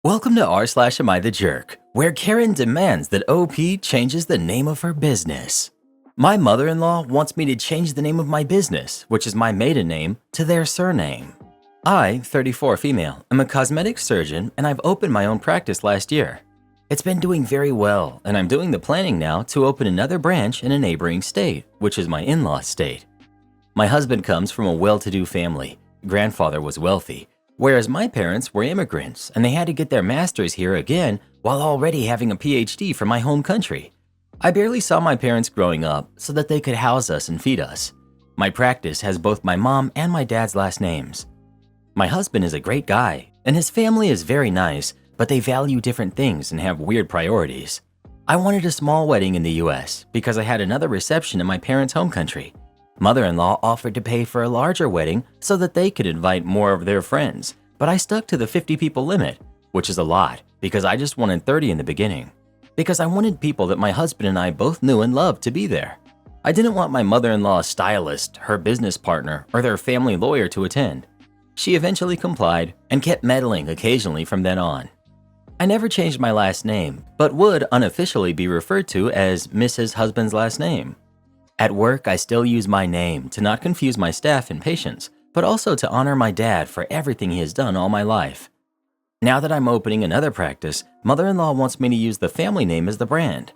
Welcome to r/Am I the Jerk, where Karen demands that OP changes the name of her business. My mother-in-law wants me to change the name of my business, which is my maiden name, to their surname. I, 34 female, am a cosmetic surgeon and I've opened my own practice last year. It's been doing very well and I'm doing the planning now to open another branch in a neighboring state, which is my in-laws state. My husband comes from a well-to-do family. Grandfather was wealthy, whereas my parents were immigrants and they had to get their masters here again while already having a PhD from my home country. I barely saw my parents growing up so that they could house us and feed us. My practice has both my mom and my dad's last names. My husband is a great guy and his family is very nice, but they value different things and have weird priorities. I wanted a small wedding in the US because I had another reception in my parents' home country. Mother-in-law offered to pay for a larger wedding so that they could invite more of their friends, but I stuck to the 50 people limit, which is a lot because I just wanted 30 in the beginning. Because I wanted people that my husband and I both knew and loved to be there. I didn't want my mother-in-law's stylist, her business partner, or their family lawyer to attend. She eventually complied and kept meddling occasionally from then on. I never changed my last name, but would unofficially be referred to as Mrs. Husband's last name. At work, I still use my name to not confuse my staff and patients, but also to honor my dad for everything he has done all my life. Now that I'm opening another practice, mother-in-law wants me to use the family name as the brand.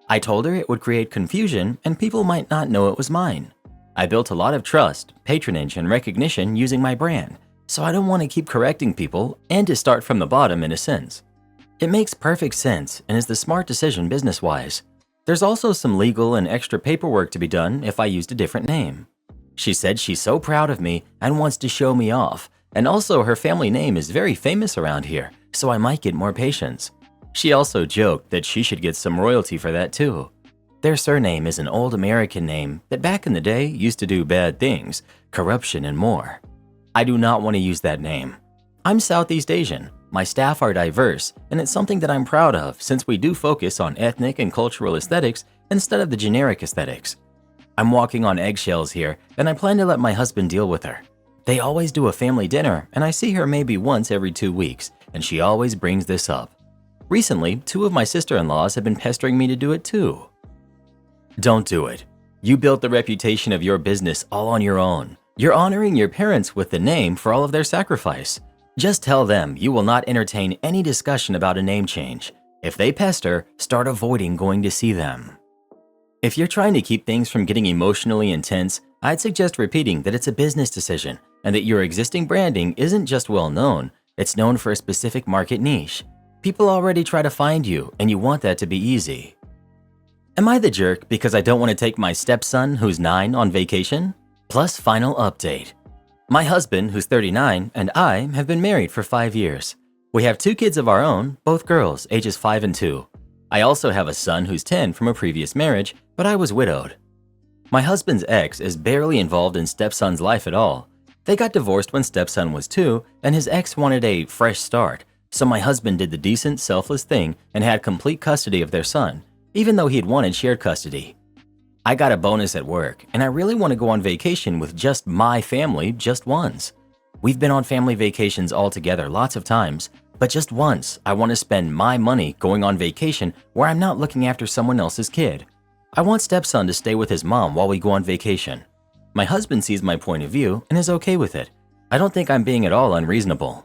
I told her it would create confusion and people might not know it was mine. I built a lot of trust, patronage, and recognition using my brand, so I don't want to keep correcting people and to start from the bottom in a sense. It makes perfect sense and is the smart decision business-wise. There's also some legal and extra paperwork to be done if I used a different name. She said she's so proud of me and wants to show me off, and also her family name is very famous around here, so I might get more patients. She also joked that she should get some royalty for that too. Their surname is an old American name that back in the day used to do bad things, corruption and more. I do not want to use that name. I'm Southeast Asian. My staff are diverse, and it's something that I'm proud of since we do focus on ethnic and cultural aesthetics instead of the generic aesthetics. I'm walking on eggshells here, and I plan to let my husband deal with her. They always do a family dinner, and I see her maybe once every 2 weeks, and she always brings this up. Recently, 2 of my sister-in-laws have been pestering me to do it too. Don't do it. You built the reputation of your business all on your own. You're honoring your parents with the name for all of their sacrifice. Just tell them you will not entertain any discussion about a name change. If they pester, start avoiding going to see them. If you're trying to keep things from getting emotionally intense, I'd suggest repeating that it's a business decision and that your existing branding isn't just well known, it's known for a specific market niche. People already try to find you and you want that to be easy. Am I the jerk because I don't want to take my stepson, who's 9, on vacation? Plus final update. My husband, who's 39, and I have been married for 5 years. We have 2 kids of our own, both girls, ages 5 and 2. I also have a son who's 10 from a previous marriage, but I was widowed. My husband's ex is barely involved in stepson's life at all. They got divorced when stepson was 2, and his ex wanted a fresh start, so my husband did the decent, selfless thing and had complete custody of their son, even though he had wanted shared custody. I got a bonus at work, and I really want to go on vacation with just my family just once. We've been on family vacations all together lots of times, but just once I want to spend my money going on vacation where I'm not looking after someone else's kid. I want stepson to stay with his mom while we go on vacation. My husband sees my point of view and is okay with it. I don't think I'm being at all unreasonable.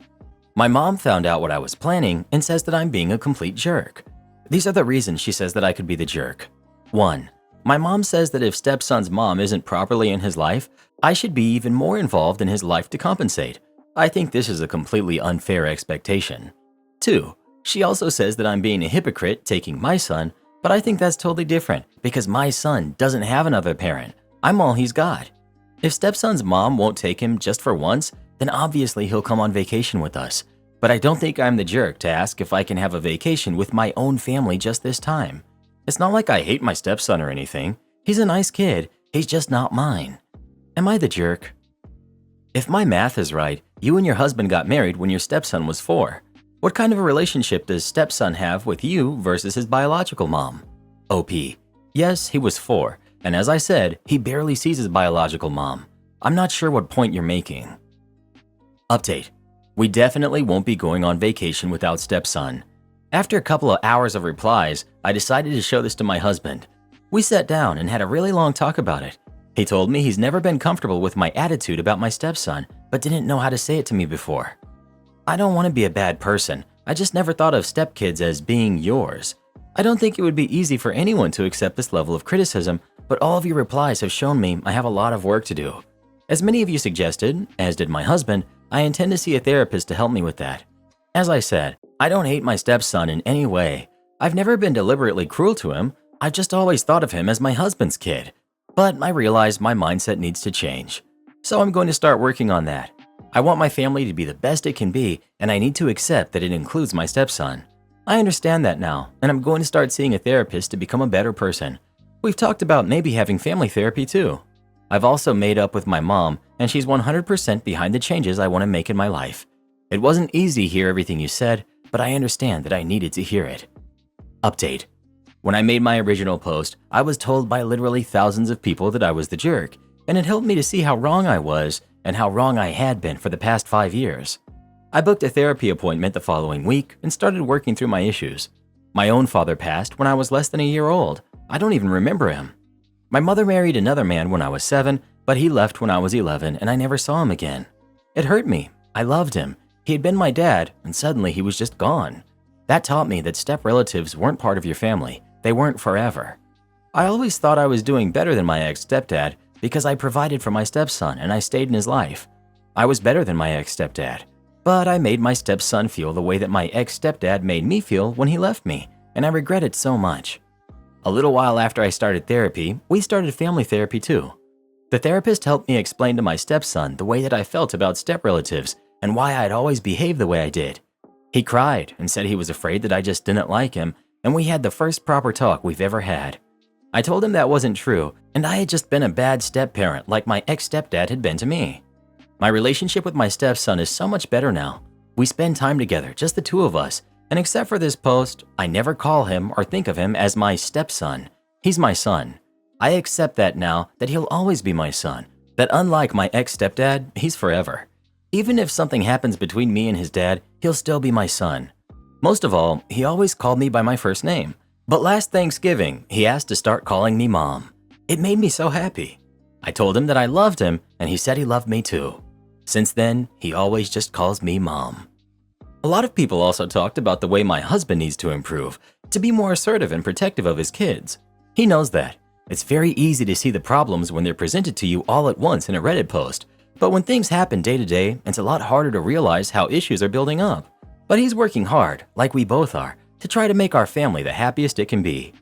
My mom found out what I was planning and says that I'm being a complete jerk. These are the reasons she says that I could be the jerk. 1. My mom says that if stepson's mom isn't properly in his life, I should be even more involved in his life to compensate. I think this is a completely unfair expectation. 2. She also says that I'm being a hypocrite taking my son, but I think that's totally different because my son doesn't have another parent. I'm all he's got. If stepson's mom won't take him just for once, then obviously he'll come on vacation with us. But I don't think I'm the jerk to ask if I can have a vacation with my own family just this time. It's not like I hate my stepson or anything. He's a nice kid, he's just not mine. Am I the jerk? If my math is right, you and your husband got married when your stepson was 4. What kind of a relationship does stepson have with you versus his biological mom? OP. Yes, he was 4, and as I said, he barely sees his biological mom. I'm not sure what point you're making. Update. We definitely won't be going on vacation without stepson. After a couple of hours of replies, I decided to show this to my husband. We sat down and had a really long talk about it. He told me he's never been comfortable with my attitude about my stepson, but didn't know how to say it to me before. I don't want to be a bad person. I just never thought of stepkids as being yours. I don't think it would be easy for anyone to accept this level of criticism, but all of your replies have shown me I have a lot of work to do. As many of you suggested, as did my husband, I intend to see a therapist to help me with that. As I said, I don't hate my stepson in any way. I've never been deliberately cruel to him. I've just always thought of him as my husband's kid. But I realize my mindset needs to change. So I'm going to start working on that. I want my family to be the best it can be, and I need to accept that it includes my stepson. I understand that now, and I'm going to start seeing a therapist to become a better person. We've talked about maybe having family therapy too. I've also made up with my mom, and she's 100% behind the changes I want to make in my life. It wasn't easy to hear everything you said, but I understand that I needed to hear it. Update. When I made my original post, I was told by literally thousands of people that I was the jerk, and it helped me to see how wrong I was and how wrong I had been for the past 5 years. I booked a therapy appointment the following week and started working through my issues. My own father passed when I was less than a year old. I don't even remember him. My mother married another man when I was 7, but he left when I was 11 and I never saw him again. It hurt me. I loved him. He had been my dad, and suddenly he was just gone. That taught me that step relatives weren't part of your family. They weren't forever. I always thought I was doing better than my ex-stepdad because I provided for my stepson and I stayed in his life. I was better than my ex-stepdad, but I made my stepson feel the way that my ex-stepdad made me feel when he left me, and I regret it so much. A little while after I started therapy, we started family therapy too. The therapist helped me explain to my stepson the way that I felt about step relatives and why I'd always behaved the way I did. He cried and said he was afraid that I just didn't like him, and we had the first proper talk we've ever had. I told him that wasn't true, and I had just been a bad step-parent like my ex-stepdad had been to me. My relationship with my stepson is so much better now. We spend time together, just the two of us, and except for this post, I never call him or think of him as my stepson. He's my son. I accept that now, that he'll always be my son, that unlike my ex-stepdad, he's forever. Even if something happens between me and his dad, he'll still be my son. Most of all, he always called me by my first name. But last Thanksgiving, he asked to start calling me Mom. It made me so happy. I told him that I loved him, and he said he loved me too. Since then, he always just calls me Mom. A lot of people also talked about the way my husband needs to improve, to be more assertive and protective of his kids. He knows that. It's very easy to see the problems when they're presented to you all at once in a Reddit post, but when things happen day to day, it's a lot harder to realize how issues are building up. But he's working hard, like we both are, to try to make our family the happiest it can be.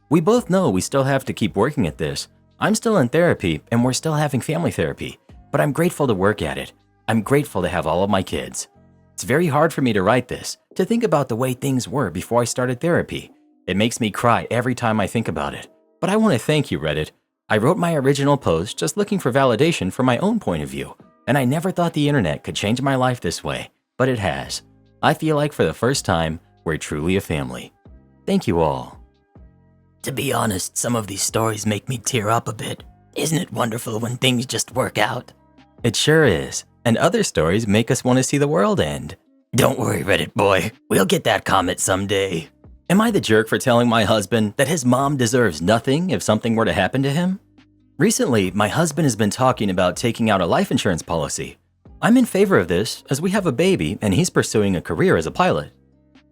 We both know we still have to keep working at this. I'm still in therapy and we're still having family therapy, but I'm grateful to work at it. I'm grateful to have all of my kids. It's very hard for me to write this, to think about the way things were before I started therapy. It makes me cry every time I think about it. But I want to thank you, Reddit. I wrote my original post just looking for validation from my own point of view, and I never thought the internet could change my life this way, but it has. I feel like for the first time, we're truly a family. Thank you all. To be honest, some of these stories make me tear up a bit. Isn't it wonderful when things just work out? It sure is. And other stories make us want to see the world end. Don't worry, Reddit boy. We'll get that comment someday. Am I the jerk for telling my husband that his mom deserves nothing if something were to happen to him? Recently, my husband has been talking about taking out a life insurance policy. I'm in favor of this as we have a baby and he's pursuing a career as a pilot.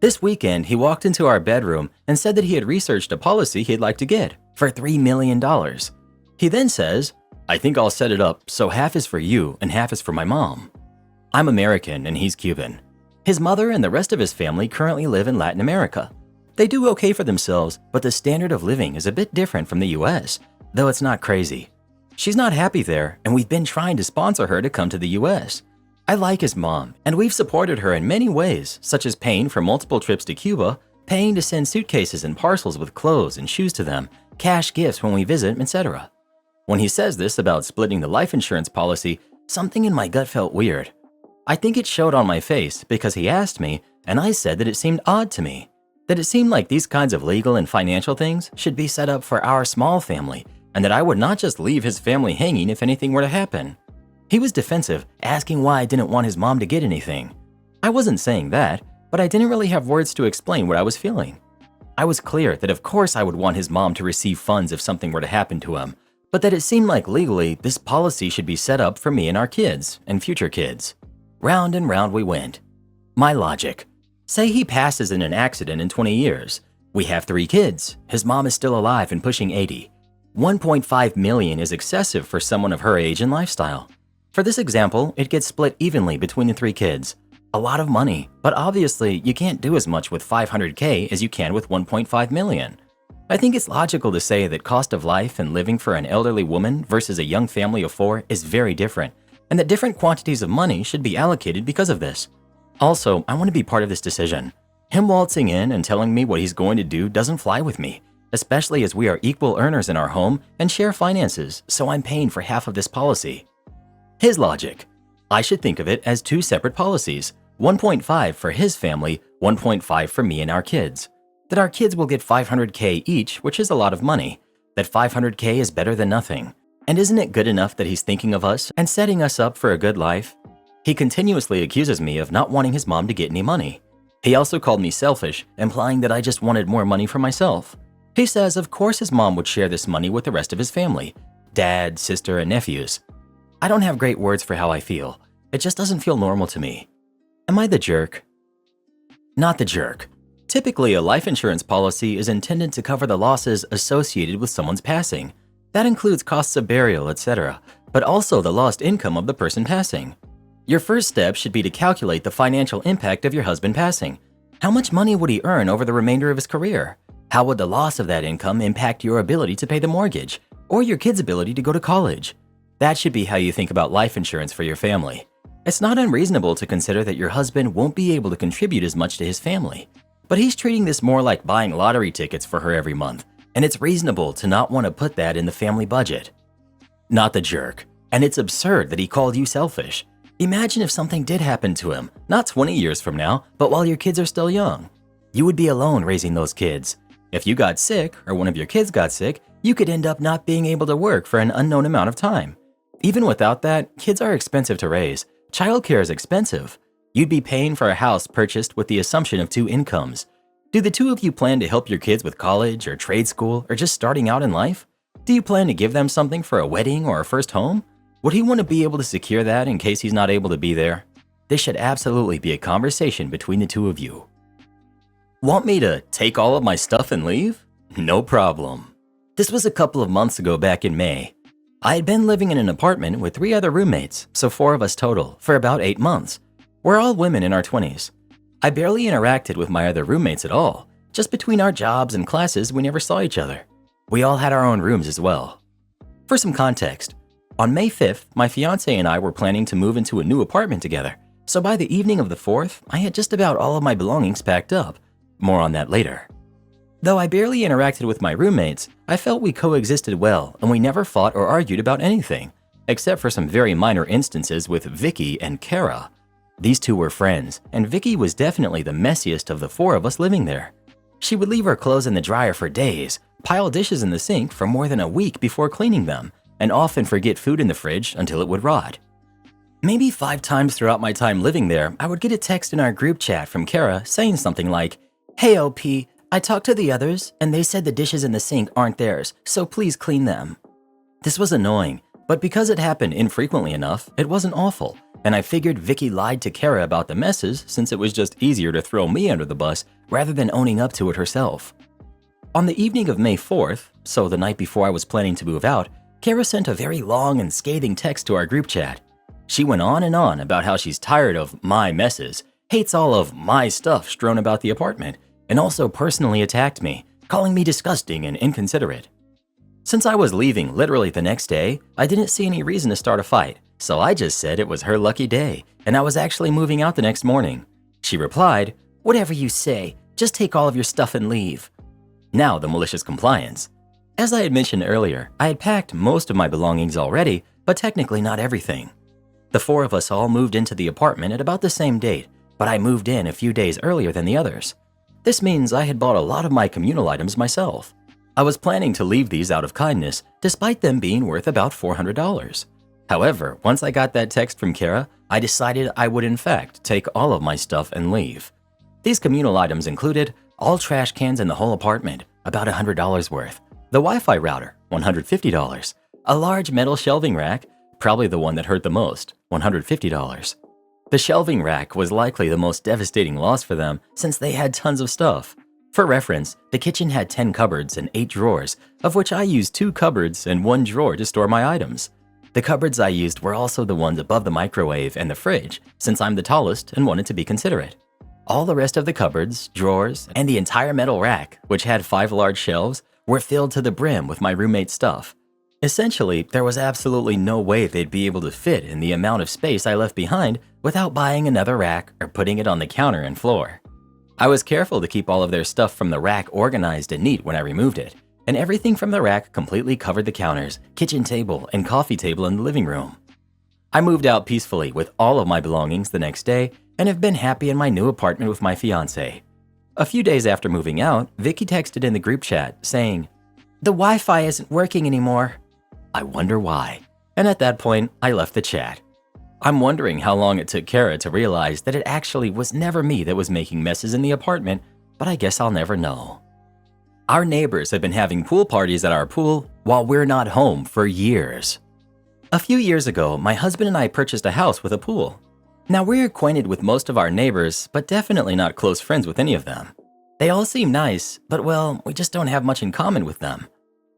This weekend, he walked into our bedroom and said that he had researched a policy he'd like to get for $3 million. He then says, "I think I'll set it up so half is for you and half is for my mom." I'm American and he's Cuban. His mother and the rest of his family currently live in Latin America. They do okay for themselves, but the standard of living is a bit different from the US, though it's not crazy. She's not happy there, and we've been trying to sponsor her to come to the US. I like his mom, and we've supported her in many ways, such as paying for multiple trips to Cuba, paying to send suitcases and parcels with clothes and shoes to them, cash gifts when we visit, etc. When he says this about splitting the life insurance policy, something in my gut felt weird. I think it showed on my face because he asked me, and I said that it seemed odd to me. That it seemed like these kinds of legal and financial things should be set up for our small family, and that I would not just leave his family hanging if anything were to happen. He was defensive, asking why I didn't want his mom to get anything. I wasn't saying that, but I didn't really have words to explain what I was feeling. I was clear that of course I would want his mom to receive funds if something were to happen to him, but that it seemed like legally this policy should be set up for me and our kids and future kids. Round and round we went. My logic. Say he passes in an accident in 20 years. We have 3 kids. His mom is still alive and pushing 80. 1.5 million is excessive for someone of her age and lifestyle. For this example, it gets split evenly between the 3 kids. A lot of money, but obviously you can't do as much with $500K as you can with 1.5 million. I think it's logical to say that cost of life and living for an elderly woman versus a young family of 4 is very different, and that different quantities of money should be allocated because of this. Also, I want to be part of this decision. Him waltzing in and telling me what he's going to do doesn't fly with me, especially as we are equal earners in our home and share finances, so I'm paying for half of this policy. His logic. I should think of it as 2 separate policies, 1.5 for his family, 1.5 for me and our kids. That our kids will get $500K each, which is a lot of money. That $500K is better than nothing. And isn't it good enough that he's thinking of us and setting us up for a good life? He continuously accuses me of not wanting his mom to get any money. He also called me selfish, implying that I just wanted more money for myself. He says of course his mom would share this money with the rest of his family, dad, sister, and nephews. I don't have great words for how I feel. It just doesn't feel normal to me. Am I the jerk? Not the jerk. Typically, a life insurance policy is intended to cover the losses associated with someone's passing. That includes costs of burial, etc., but also the lost income of the person passing. Your first step should be to calculate the financial impact of your husband passing. How much money would he earn over the remainder of his career? How would the loss of that income impact your ability to pay the mortgage or your kids' ability to go to college? That should be how you think about life insurance for your family. It's not unreasonable to consider that your husband won't be able to contribute as much to his family, but he's treating this more like buying lottery tickets for her every month, and it's reasonable to not want to put that in the family budget. Not the jerk, and it's absurd that he called you selfish. Imagine if something did happen to him, not 20 years from now, but while your kids are still young. You would be alone raising those kids. If you got sick or one of your kids got sick, you could end up not being able to work for an unknown amount of time. Even without that, kids are expensive to raise. Childcare is expensive. You'd be paying for a house purchased with the assumption of 2 incomes. Do the 2 of you plan to help your kids with college or trade school or just starting out in life? Do you plan to give them something for a wedding or a first home? Would he want to be able to secure that in case he's not able to be there? This should absolutely be a conversation between the 2 of you. Want me to take all of my stuff and leave? No problem. This was a couple of months ago back in May. I had been living in an apartment with 3 other roommates, so 4 of us total, for about 8 months. We're all women in our 20s. I barely interacted with my other roommates at all. Just between our jobs and classes, we never saw each other. We all had our own rooms as well. For some context, on May 5th, my fiance and I were planning to move into a new apartment together, so by the evening of the 4th, I had just about all of my belongings packed up. More on that later. Though I barely interacted with my roommates, I felt we coexisted well and we never fought or argued about anything, except for some very minor instances with Vicky and Kara. These 2 were friends, and Vicky was definitely the messiest of the 4 of us living there. She would leave her clothes in the dryer for days, pile dishes in the sink for more than a week before cleaning them, and often forget food in the fridge until it would rot. Maybe 5 times throughout my time living there, I would get a text in our group chat from Kara saying something like, "Hey OP, I talked to the others and they said the dishes in the sink aren't theirs, so please clean them." This was annoying, but because it happened infrequently enough, it wasn't awful, and I figured Vicky lied to Kara about the messes since it was just easier to throw me under the bus rather than owning up to it herself. On the evening of May 4th, so the night before I was planning to move out, Kara sent a very long and scathing text to our group chat. She went on and on about how she's tired of my messes, hates all of my stuff strewn about the apartment, and also personally attacked me, calling me disgusting and inconsiderate. Since I was leaving literally the next day, I didn't see any reason to start a fight, so I just said it was her lucky day, and I was actually moving out the next morning. She replied, "Whatever you say, just take all of your stuff and leave." Now the malicious compliance. As I had mentioned earlier, I had packed most of my belongings already, but technically not everything. The 4 of us all moved into the apartment at about the same date, but I moved in a few days earlier than the others. This means I had bought a lot of my communal items myself. I was planning to leave these out of kindness, despite them being worth about $400. However, once I got that text from Kara, I decided I would in fact take all of my stuff and leave. These communal items included all trash cans in the whole apartment, about $100 worth, the Wi-Fi router, $150, a large metal shelving rack, probably the one that hurt the most, $150. The shelving rack was likely the most devastating loss for them since they had tons of stuff. For reference, the kitchen had 10 cupboards and 8 drawers, of which I used 2 cupboards and 1 drawer to store my items. The cupboards I used were also the ones above the microwave and the fridge, since I'm the tallest and wanted to be considerate. All the rest of the cupboards, drawers, and the entire metal rack, which had 5 large shelves, were filled to the brim with my roommate's stuff. Essentially, there was absolutely no way they'd be able to fit in the amount of space I left behind without buying another rack or putting it on the counter and floor. I was careful to keep all of their stuff from the rack organized and neat when I removed it, and everything from the rack completely covered the counters, kitchen table, and coffee table in the living room. I moved out peacefully with all of my belongings the next day and have been happy in my new apartment with my fiancé. A few days after moving out, Vicky texted in the group chat saying, "The Wi-Fi isn't working anymore." I wonder why. And at that point, I left the chat. I'm wondering how long it took Kara to realize that it actually was never me that was making messes in the apartment, but I guess I'll never know. Our neighbors have been having pool parties at our pool while we're not home for years. A few years ago, my husband and I purchased a house with a pool. Now we're acquainted with most of our neighbors, but definitely not close friends with any of them. They all seem nice, but well, we just don't have much in common with them.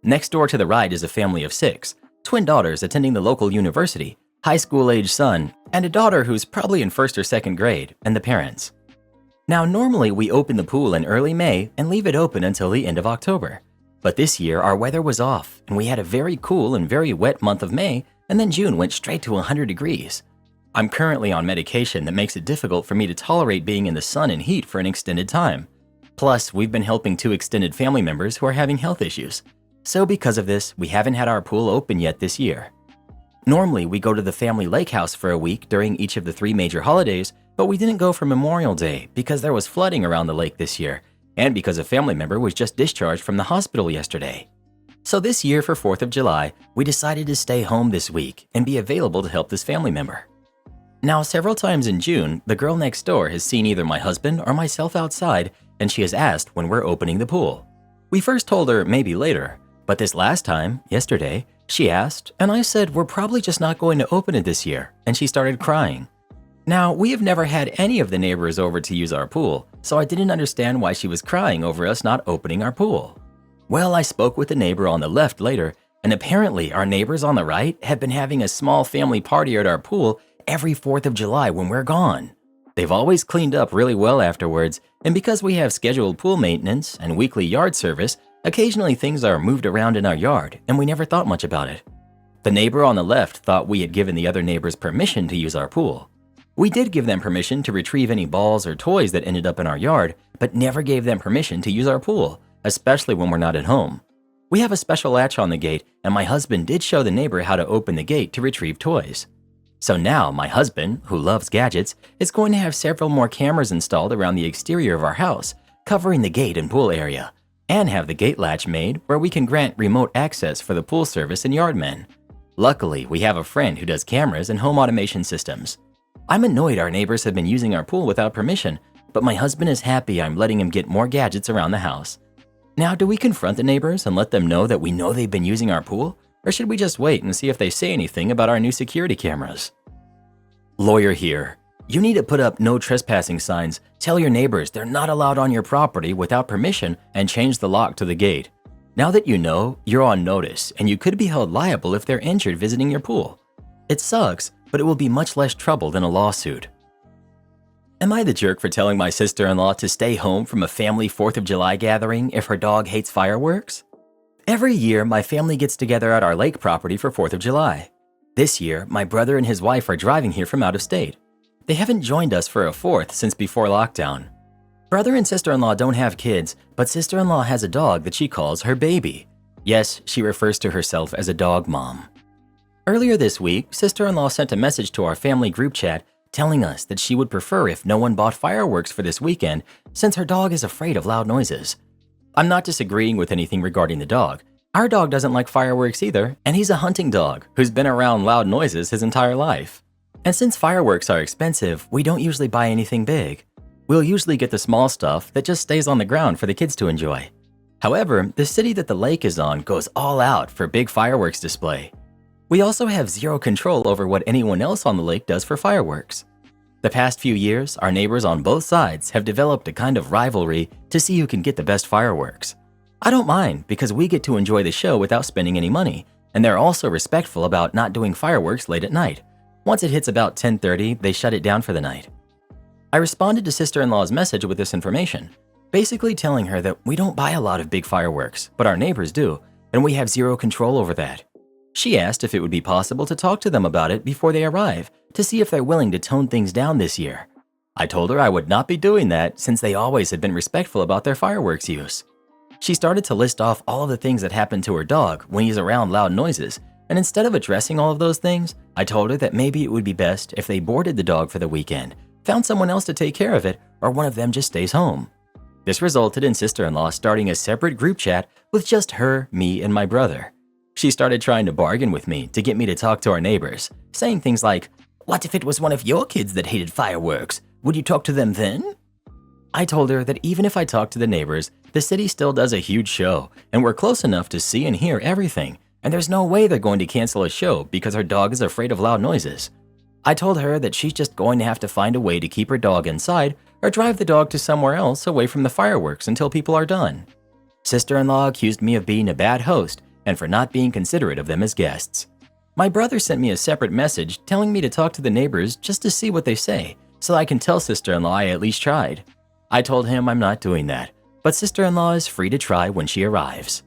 Next door to the right is a family of 6, twin daughters attending the local university, high school-age son, and a daughter who's probably in 1st or 2nd grade, and the parents. Now normally we open the pool in early May and leave it open until the end of October. But this year our weather was off and we had a very cool and very wet month of May, and then June went straight to 100 degrees. I'm currently on medication that makes it difficult for me to tolerate being in the sun and heat for an extended time. Plus, we've been helping 2 extended family members who are having health issues. So because of this, we haven't had our pool open yet this year. Normally, we go to the family lake house for a week during each of the 3 major holidays, but we didn't go for Memorial Day because there was flooding around the lake this year, and because a family member was just discharged from the hospital yesterday. So this year for 4th of July, we decided to stay home this week and be available to help this family member. Now, several times in June, the girl next door has seen either my husband or myself outside, and she has asked when we're opening the pool. We first told her maybe later, but this last time, yesterday, she asked, and I said we're probably just not going to open it this year, and she started crying. Now, we have never had any of the neighbors over to use our pool, so I didn't understand why she was crying over us not opening our pool. Well, I spoke with the neighbor on the left later, and apparently our neighbors on the right have been having a small family party at our pool every 4th of July when we're gone. They've always cleaned up really well afterwards, and because we have scheduled pool maintenance and weekly yard service, occasionally things are moved around in our yard, and we never thought much about it. The neighbor on the left thought we had given the other neighbors permission to use our pool. We did give them permission to retrieve any balls or toys that ended up in our yard, but never gave them permission to use our pool, especially when we're not at home. We have a special latch on the gate, and my husband did show the neighbor how to open the gate to retrieve toys. So now my husband, who loves gadgets, is going to have several more cameras installed around the exterior of our house, covering the gate and pool area, and have the gate latch made where we can grant remote access for the pool service and yardmen. Luckily, we have a friend who does cameras and home automation systems. I'm annoyed our neighbors have been using our pool without permission, but my husband is happy I'm letting him get more gadgets around the house. Now, do we confront the neighbors and let them know that we know they've been using our pool? Or should we just wait and see if they say anything about our new security cameras? Lawyer here. You need to put up no trespassing signs, tell your neighbors they're not allowed on your property without permission, and change the lock to the gate. Now that you know, you're on notice, and you could be held liable if they're injured visiting your pool. It sucks, but it will be much less trouble than a lawsuit. Am I the jerk for telling my sister-in-law to stay home from a family 4th of July gathering if her dog hates fireworks? Every year, my family gets together at our lake property for 4th of July. This year, my brother and his wife are driving here from out of state. They haven't joined us for a 4th since before lockdown. Brother and sister-in-law don't have kids, but sister-in-law has a dog that she calls her baby. Yes, she refers to herself as a dog mom. Earlier this week, sister-in-law sent a message to our family group chat telling us that she would prefer if no one bought fireworks for this weekend since her dog is afraid of loud noises. I'm not disagreeing with anything regarding the dog. Our dog doesn't like fireworks either, and he's a hunting dog who's been around loud noises his entire life. And since fireworks are expensive, we don't usually buy anything big. We'll usually get the small stuff that just stays on the ground for the kids to enjoy. However, the city that the lake is on goes all out for big fireworks display. We also have zero control over what anyone else on the lake does for fireworks. The past few years, our neighbors on both sides have developed a kind of rivalry to see who can get the best fireworks. I don't mind because we get to enjoy the show without spending any money, and they're also respectful about not doing fireworks late at night. Once it hits about 10:30, they shut it down for the night. I responded to sister-in-law's message with this information, basically telling her that we don't buy a lot of big fireworks, but our neighbors do, and we have zero control over that. She asked if it would be possible to talk to them about it before they arrive to see if they're willing to tone things down this year. I told her I would not be doing that since they always had been respectful about their fireworks use. She started to list off all of the things that happen to her dog when he's around loud noises, and instead of addressing all of those things, I told her that maybe it would be best if they boarded the dog for the weekend, found someone else to take care of it, or one of them just stays home. This resulted in sister-in-law starting a separate group chat with just her, me, and my brother. She started trying to bargain with me to get me to talk to our neighbors, saying things like, "What if it was one of your kids that hated fireworks? Would you talk to them then?" I told her that even if I talked to the neighbors, the city still does a huge show, and we're close enough to see and hear everything, and there's no way they're going to cancel a show because her dog is afraid of loud noises. I told her that she's just going to have to find a way to keep her dog inside or drive the dog to somewhere else away from the fireworks until people are done. Sister-in-law accused me of being a bad host and for not being considerate of them as guests. My brother sent me a separate message telling me to talk to the neighbors just to see what they say, so I can tell sister-in-law I at least tried. I told him I'm not doing that, but sister-in-law is free to try when she arrives.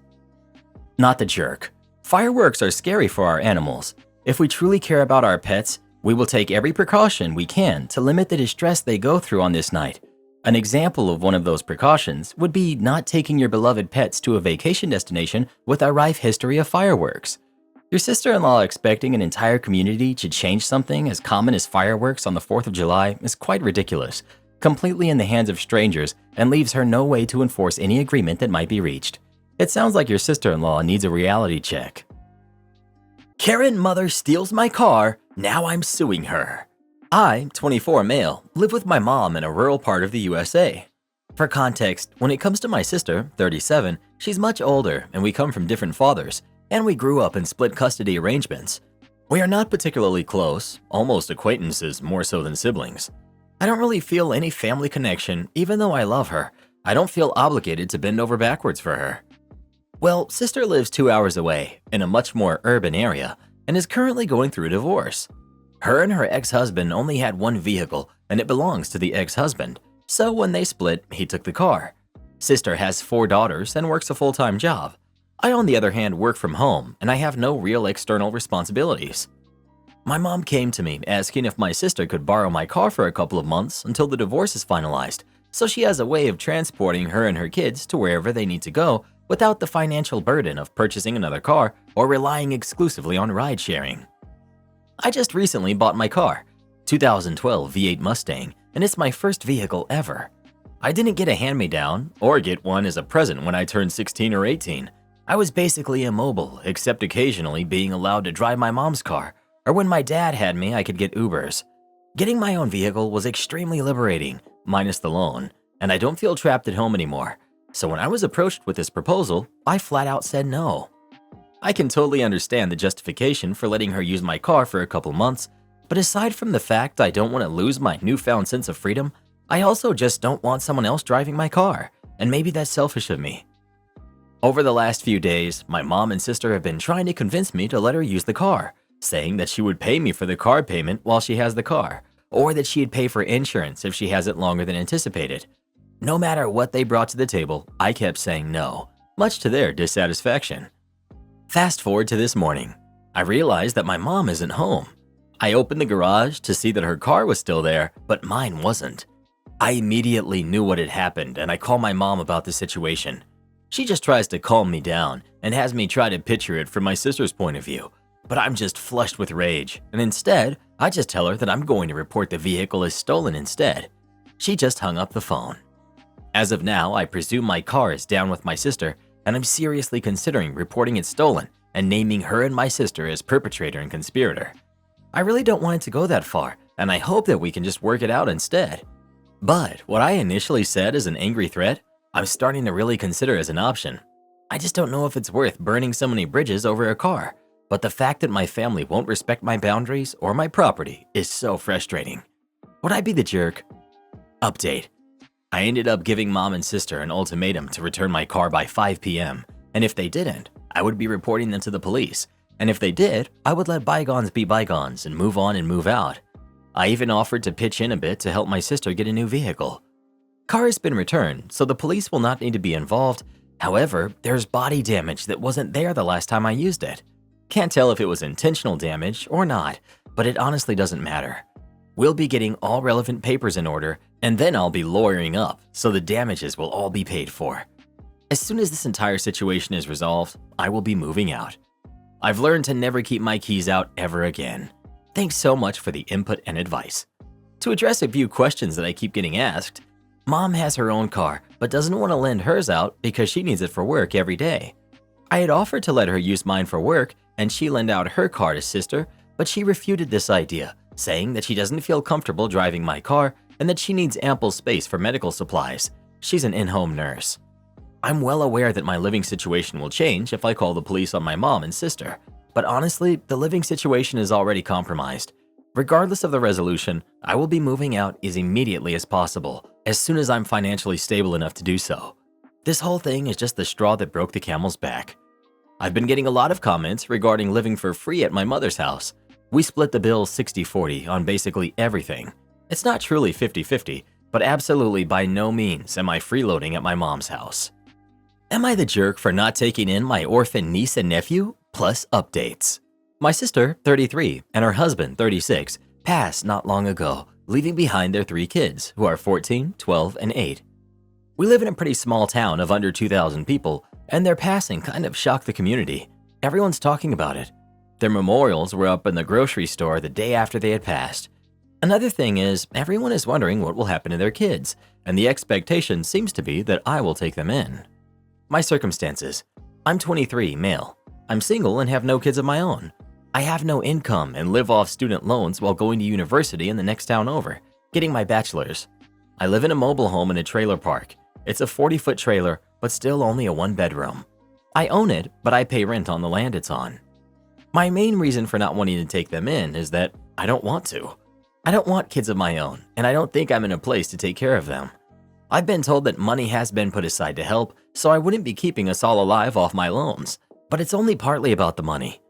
Not the jerk. Fireworks are scary for our animals. If we truly care about our pets, we will take every precaution we can to limit the distress they go through on this night. An example of one of those precautions would be not taking your beloved pets to a vacation destination with a rife history of fireworks. Your sister-in-law expecting an entire community to change something as common as fireworks on the 4th of July is quite ridiculous, completely in the hands of strangers, and leaves her no way to enforce any agreement that might be reached. It sounds like your sister-in-law needs a reality check. Karen mother steals my car, now I'm suing her. I, 24 male, live with my mom in a rural part of the USA. For context, when it comes to my sister, 37, she's much older and we come from different fathers, and we grew up in split custody arrangements. We are not particularly close, almost acquaintances more so than siblings. I don't really feel any family connection, even though I love her. I don't feel obligated to bend over backwards for her. Well, sister lives 2 hours away, in a much more urban area, and is currently going through a divorce. Her and her ex-husband only had one vehicle, and it belongs to the ex-husband, so when they split, he took the car. Sister has 4 daughters and works a full-time job. I, on the other hand, work from home, and I have no real external responsibilities. My mom came to me asking if my sister could borrow my car for a couple of months until the divorce is finalized, so she has a way of transporting her and her kids to wherever they need to go without the financial burden of purchasing another car or relying exclusively on ride sharing. I just recently bought my car, 2012 V8 Mustang, and it's my first vehicle ever. I didn't get a hand-me-down or get one as a present when I turned 16 or 18. I was basically immobile, except occasionally being allowed to drive my mom's car, or when my dad had me, I could get Ubers. Getting my own vehicle was extremely liberating, minus the loan, and I don't feel trapped at home anymore. So when I was approached with this proposal, I flat out said no. I can totally understand the justification for letting her use my car for a couple months, but aside from the fact I don't want to lose my newfound sense of freedom, I also just don't want someone else driving my car, and maybe that's selfish of me. Over the last few days, my mom and sister have been trying to convince me to let her use the car, saying that she would pay me for the car payment while she has the car, or that she'd pay for insurance if she has it longer than anticipated. No matter what they brought to the table, I kept saying no, much to their dissatisfaction. Fast forward to this morning. I realized that my mom isn't home. I opened the garage to see that her car was still there, but mine wasn't. I immediately knew what had happened, and I called my mom about the situation. She just tries to calm me down and has me try to picture it from my sister's point of view, but I'm just flushed with rage, and instead, I just tell her that I'm going to report the vehicle as stolen instead. She just hung up the phone. As of now, I presume my car is down with my sister, and I'm seriously considering reporting it stolen and naming her and my sister as perpetrator and conspirator. I really don't want it to go that far, and I hope that we can just work it out instead. But what I initially said as an angry threat, I'm starting to really consider as an option. I just don't know if it's worth burning so many bridges over a car, but the fact that my family won't respect my boundaries or my property is so frustrating. Would I be the jerk? Update. I ended up giving mom and sister an ultimatum to return my car by 5 p.m., and if they didn't, I would be reporting them to the police, and if they did, I would let bygones be bygones and move on and move out. I even offered to pitch in a bit to help my sister get a new vehicle. Car has been returned, so the police will not need to be involved. However, there's body damage that wasn't there the last time I used it. Can't tell if it was intentional damage or not, but it honestly doesn't matter. We'll be getting all relevant papers in order, and then I'll be lawyering up, so the damages will all be paid for. As soon as this entire situation is resolved, I will be moving out. I've learned to never keep my keys out ever again. Thanks so much for the input and advice. To address a few questions that I keep getting asked, Mom has her own car, but doesn't want to lend hers out because she needs it for work every day. I had offered to let her use mine for work, and she lend out her car to sister, but she refuted this idea, saying that she doesn't feel comfortable driving my car and that she needs ample space for medical supplies. She's an in-home nurse. I'm well aware that my living situation will change if I call the police on my mom and sister, but honestly, the living situation is already compromised. Regardless of the resolution, I will be moving out as immediately as possible, as soon as I'm financially stable enough to do so. This whole thing is just the straw that broke the camel's back. I've been getting a lot of comments regarding living for free at my mother's house. We split the bill 60-40 on basically everything. It's not truly 50-50, but absolutely by no means am I freeloading at my mom's house. Am I the jerk for not taking in my orphan niece and nephew? Plus updates. My sister, 33, and her husband, 36, passed not long ago, leaving behind their 3 kids, who are 14, 12, and 8. We live in a pretty small town of under 2,000 people, and their passing kind of shocked the community. Everyone's talking about it. Their memorials were up in the grocery store the day after they had passed. Another thing is, everyone is wondering what will happen to their kids, and the expectation seems to be that I will take them in. My circumstances. I'm 23, male. I'm single and have no kids of my own. I have no income and live off student loans while going to university in the next town over, getting my bachelor's. I live in a mobile home in a trailer park. It's a 40-foot trailer, but still only a 1-bedroom. I own it, but I pay rent on the land it's on. My main reason for not wanting to take them in is that I don't want to. I don't want kids of my own, and I don't think I'm in a place to take care of them. I've been told that money has been put aside to help, so I wouldn't be keeping us all alive off my loans. But it's only partly about the money.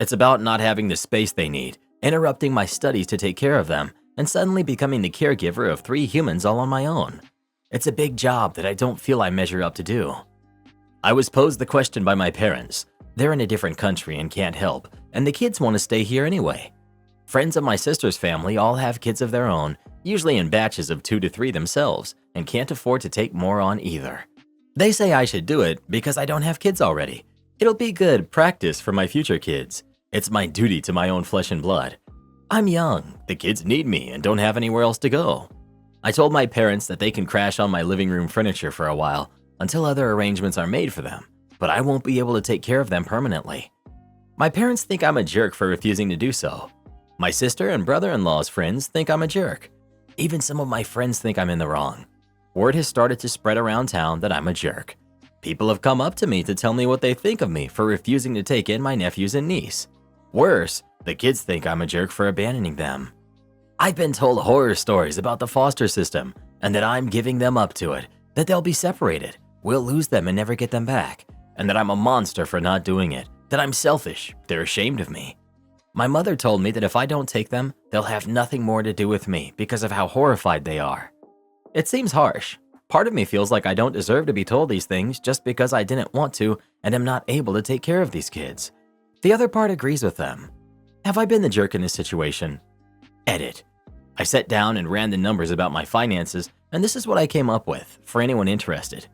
It's about not having the space they need, interrupting my studies to take care of them, and suddenly becoming the caregiver of 3 humans all on my own. It's a big job that I don't feel I measure up to do. I was posed the question by my parents. They're in a different country and can't help, and the kids want to stay here anyway. Friends of my sister's family all have kids of their own, usually in batches of 2 to 3 themselves, and can't afford to take more on either. They say I should do it because I don't have kids already. It'll be good practice for my future kids. It's my duty to my own flesh and blood. I'm young, the kids need me and don't have anywhere else to go. I told my parents that they can crash on my living room furniture for a while until other arrangements are made for them, but I won't be able to take care of them permanently. My parents think I'm a jerk for refusing to do so. My sister and brother-in-law's friends think I'm a jerk. Even some of my friends think I'm in the wrong. Word has started to spread around town that I'm a jerk. People have come up to me to tell me what they think of me for refusing to take in my nephews and niece. Worse, the kids think I'm a jerk for abandoning them. I've been told horror stories about the foster system and that I'm giving them up to it, that they'll be separated, we'll lose them and never get them back, and that I'm a monster for not doing it, that I'm selfish, they're ashamed of me. My mother told me that if I don't take them, they'll have nothing more to do with me because of how horrified they are. It seems harsh. Part of me feels like I don't deserve to be told these things just because I didn't want to and am not able to take care of these kids. The other part agrees with them. Have I been the jerk in this situation? Edit. I sat down and ran the numbers about my finances, and this is what I came up with for anyone interested.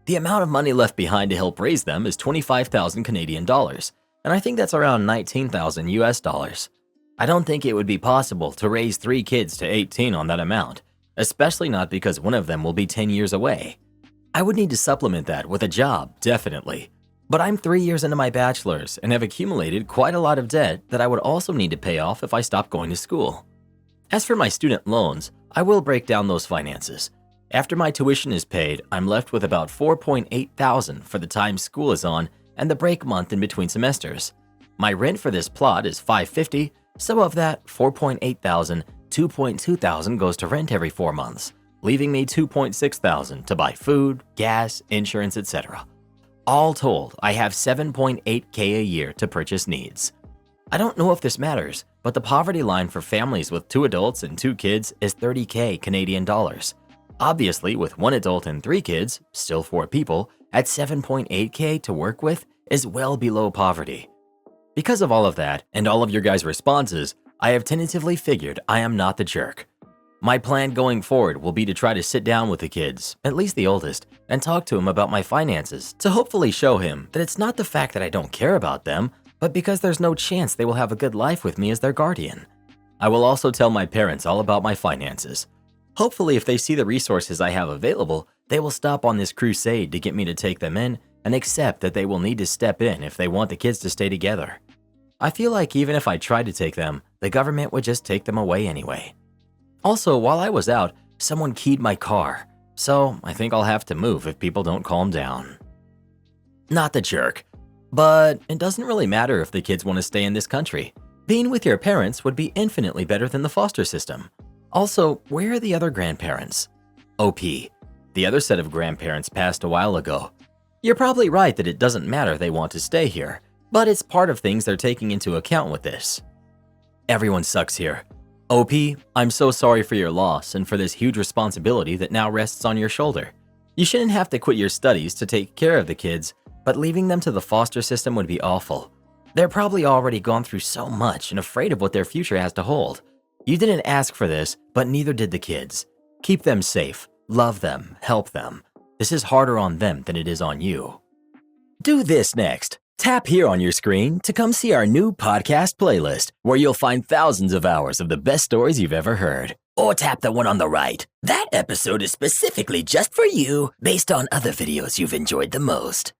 The amount of money left behind to help raise them is 25,000 Canadian dollars, and I think that's around 19,000 US dollars. I don't think it would be possible to raise 3 kids to 18 on that amount, especially not because one of them will be 10 years away. I would need to supplement that with a job, definitely. But I'm 3 years into my bachelor's and have accumulated quite a lot of debt that I would also need to pay off if I stop going to school. As for my student loans, I will break down those finances. After my tuition is paid, I'm left with about $4.8 thousand for the time school is on and the break month in between semesters. My rent for this plot is $550, so of that $4.8 thousand, $2.2 thousand goes to rent every 4 months, leaving me $2.6 thousand to buy food, gas, insurance, etc. All told, I have $7.8K a year to purchase needs. I don't know if this matters, but the poverty line for families with 2 adults and 2 kids is $30K Canadian dollars. Obviously, with 1 adult and 3 kids, still 4 people, at $7.8K to work with is well below poverty. Because of all of that and all of your guys' responses, I have tentatively figured I am not the jerk. My plan going forward will be to try to sit down with the kids, at least the oldest, and talk to him about my finances to hopefully show him that it's not the fact that I don't care about them, but because there's no chance they will have a good life with me as their guardian. I will also tell my parents all about my finances. Hopefully, if they see the resources I have available, they will stop on this crusade to get me to take them in and accept that they will need to step in if they want the kids to stay together. I feel like even if I tried to take them, the government would just take them away anyway. Also, while I was out, someone keyed my car, so I think I'll have to move if people don't calm down. Not the jerk, but it doesn't really matter if the kids want to stay in this country. Being with your parents would be infinitely better than the foster system. Also, where are the other grandparents? OP. The other set of grandparents passed a while ago. You're probably right that it doesn't matter they want to stay here, but it's part of things they're taking into account with this. Everyone sucks here. OP, I'm so sorry for your loss and for this huge responsibility that now rests on your shoulder. You shouldn't have to quit your studies to take care of the kids, but leaving them to the foster system would be awful. They're probably already gone through so much and afraid of what their future has to hold. You didn't ask for this, but neither did the kids. Keep them safe, love them, help them. This is harder on them than it is on you. Do this next. Tap here on your screen to come see our new podcast playlist, where you'll find thousands of hours of the best stories you've ever heard. Or tap the one on the right. That episode is specifically just for you, based on other videos you've enjoyed the most.